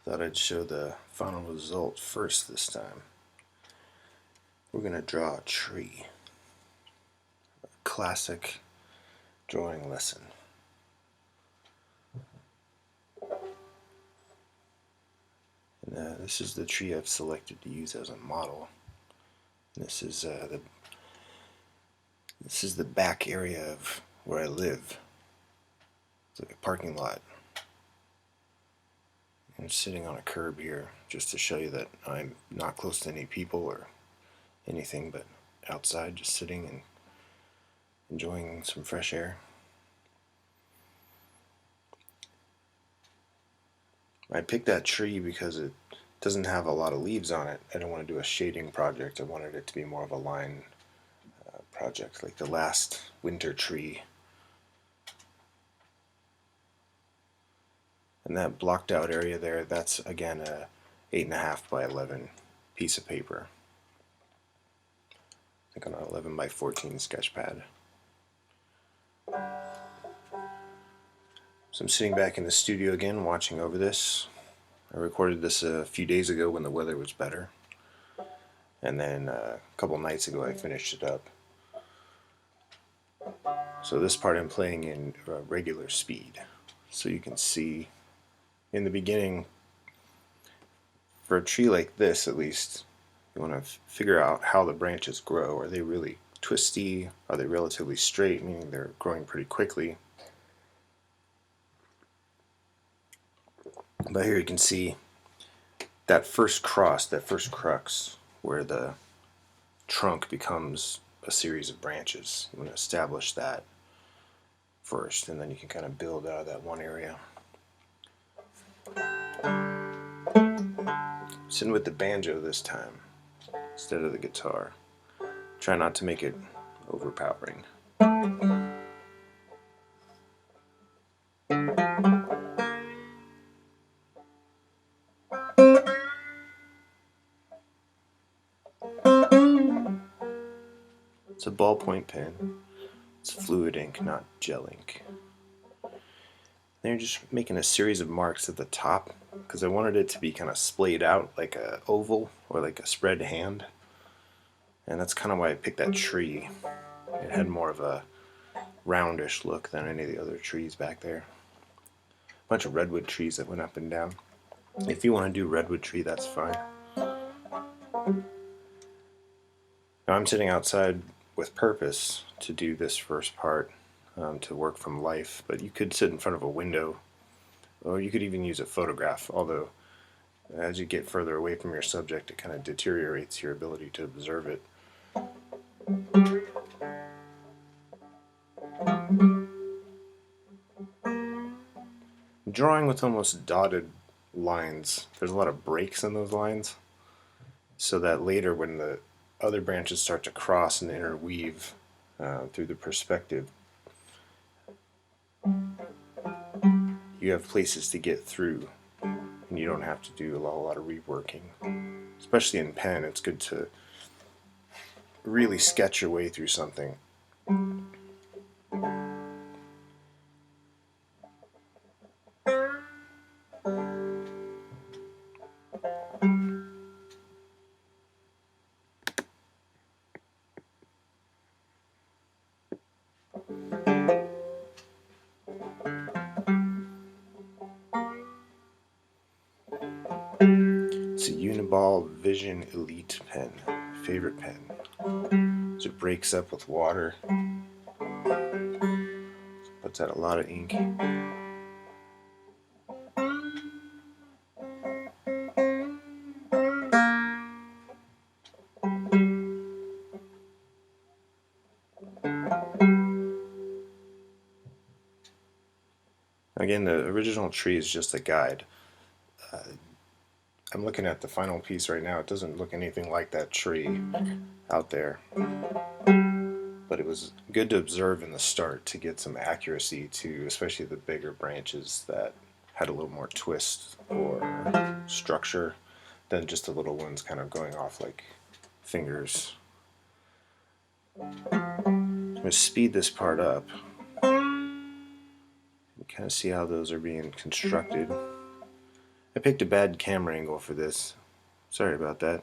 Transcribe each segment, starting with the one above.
Thought I'd show the final result first this time. We're going to draw a tree. A classic drawing lesson. And this is the tree I've selected to use as a model. This is the back area of where I live. It's like a parking lot. I'm sitting on a curb here just to show you that I'm not close to any people or anything, but outside just sitting and enjoying some fresh air. I picked that tree because it doesn't have a lot of leaves on it. I don't want to do a shading project. I wanted it to be more of a line project, like the last winter tree. And that blocked out area there, that's again a 8.5 by 11 piece of paper. I think on an 11 by 14 sketch pad. So I'm sitting back in the studio again watching over this. I recorded this a few days ago when the weather was better. And then a couple nights ago I finished it up. So this part I'm playing in regular speed. So you can see in the beginning, for a tree like this at least, you want to figure out how the branches grow. Are they really twisty? Are they relatively straight, meaning they're growing pretty quickly? But here you can see that first cross, that first crux, where the trunk becomes a series of branches. You want to establish that first, and then you can kind of build out of that one area. Sitting with the banjo this time instead of the guitar. Try not to make it overpowering. It's a ballpoint pen. It's fluid ink, not gel ink. Then you're just making a series of marks at the top because I wanted it to be kind of splayed out like an oval or like a spread hand. And that's kind of why I picked that tree. It had more of a roundish look than any of the other trees back there. A bunch of redwood trees that went up and down. If you want to do redwood tree, that's fine. Now I'm sitting outside with purpose to do this first part, to work from life, but you could sit in front of a window, or you could even use a photograph, although as you get further away from your subject it kind of deteriorates your ability to observe it. Drawing with almost dotted lines, there's a lot of breaks in those lines, so that later when the other branches start to cross and interweave through the perspective, you have places to get through and you don't have to do a lot of reworking. Especially in pen, it's good to really sketch your way through something. It's a Uniball Vision Elite pen, favorite pen. So it breaks up with water, puts out a lot of ink. Again, the original tree is just a guide. I'm looking at the final piece right now. It doesn't look anything like that tree out there. But it was good to observe in the start to get some accuracy to especially the bigger branches that had a little more twist or structure than just the little ones kind of going off like fingers. I'm going to speed this part up. You kind of see how those are being constructed. I picked a bad camera angle for this. Sorry about that.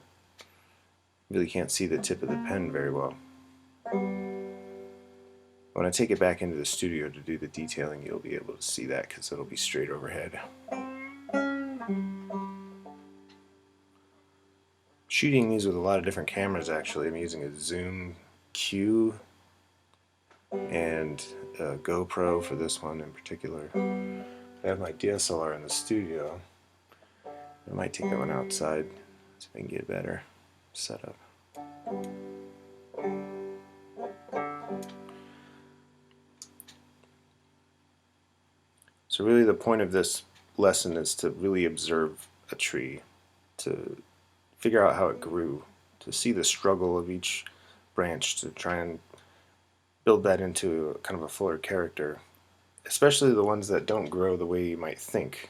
Really can't see the tip of the pen very well. When I take it back into the studio to do the detailing, you'll be able to see that because it'll be straight overhead. Shooting these with a lot of different cameras actually. I'm using a Zoom Q and a GoPro for this one in particular. I have my DSLR in the studio. I might take that one outside so I can get a better setup. So really the point of this lesson is to really observe a tree, to figure out how it grew, to see the struggle of each branch, to try and build that into kind of a fuller character, especially the ones that don't grow the way you might think.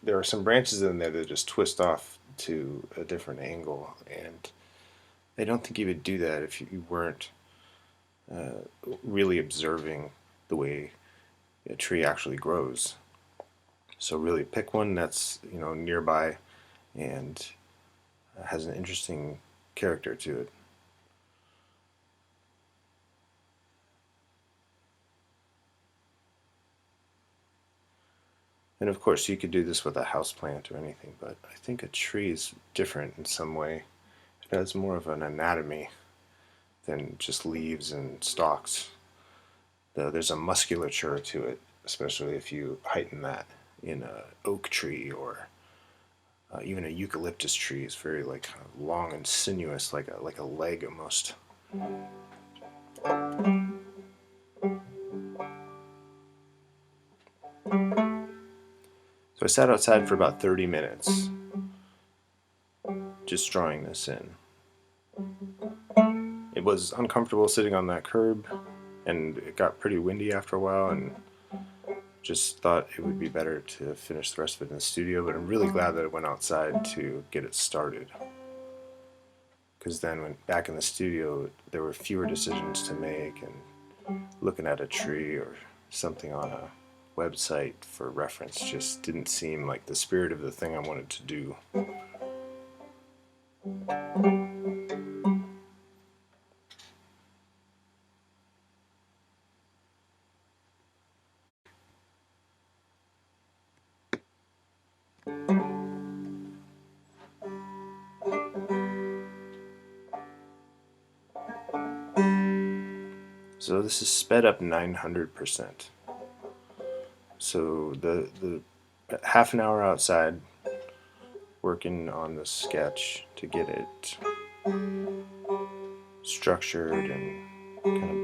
There are some branches in there that just twist off to a different angle, and I don't think you would do that if you weren't really observing the way a tree actually grows. So really pick one that's nearby and has an interesting character to it. And of course you could do this with a houseplant or anything, but I think a tree is different in some way. It has more of an anatomy than just leaves and stalks. Though there's a musculature to it, especially if you heighten that in an oak tree or even a eucalyptus tree. Is very like long and sinuous, like a leg almost. So I sat outside for about 30 minutes just drawing this in. It was uncomfortable sitting on that curb, and it got pretty windy after a while, and just thought it would be better to finish the rest of it in the studio, but I'm really glad that I went outside to get it started. Because then when back in the studio, there were fewer decisions to make, and looking at a tree or something on a website for reference just didn't seem like the spirit of the thing I wanted to do. So this is sped up 900%. So the half an hour outside working on the sketch to get it structured and kind of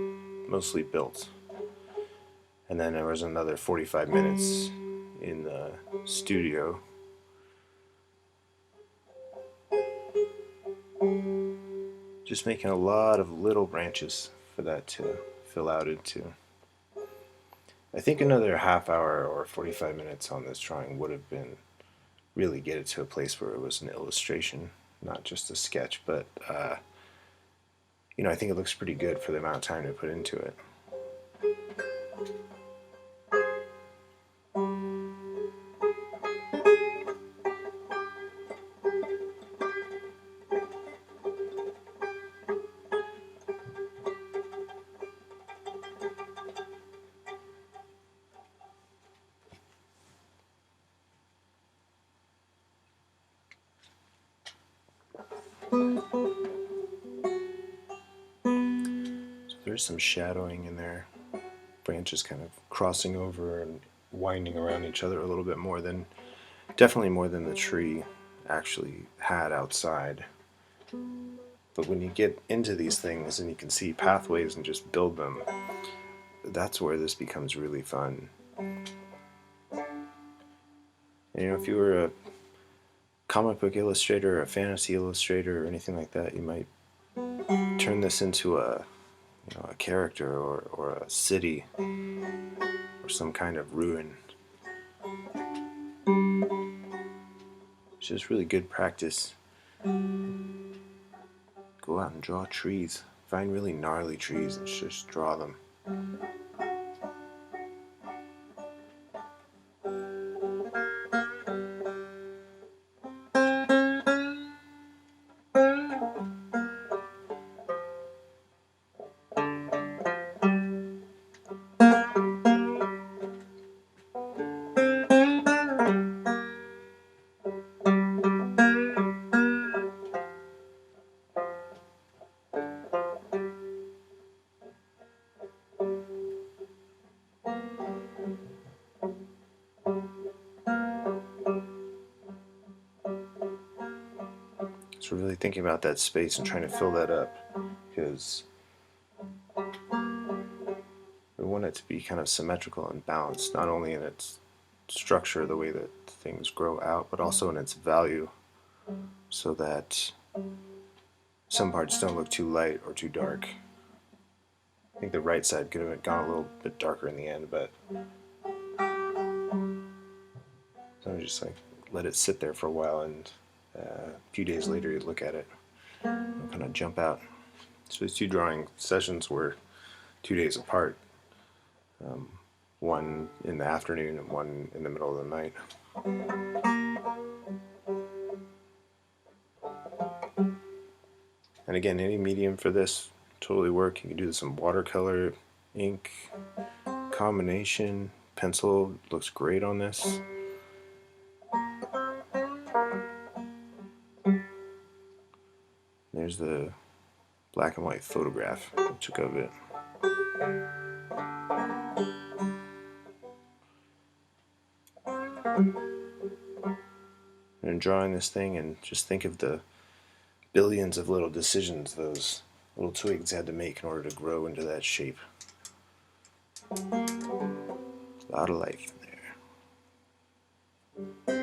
mostly built. And then there was another 45 minutes in the studio. Just making a lot of little branches for that to fill out into. I think another half hour or 45 minutes on this drawing would have been really get it to a place where it was an illustration, not just a sketch, but I think it looks pretty good for the amount of time to put into it. So there's some shadowing in there, branches kind of crossing over and winding around each other a little bit more than, definitely more than the tree actually had outside. But when you get into these things and you can see pathways and just build them, that's where this becomes really fun. And if you were a comic book illustrator or a fantasy illustrator or anything like that, you might turn this into a character or a city or some kind of ruin. It's just really good practice. Go out and draw trees. Find really gnarly trees and just draw them. So really thinking about that space and trying to fill that up, because we want it to be kind of symmetrical and balanced, not only in its structure, the way that things grow out, but also in its value, so that some parts don't look too light or too dark. I think the right side could have gone a little bit darker in the end, but so I just like let it sit there for a while, and a few days later you look at it, and kind of jump out. So these two drawing sessions were 2 days apart, one in the afternoon and one in the middle of the night. And again, any medium for this totally work. You can do this in watercolor, ink, combination, pencil looks great on this. There's the black and white photograph I took of it. And drawing this thing, and just think of the billions of little decisions those little twigs had to make in order to grow into that shape. A lot of life in there.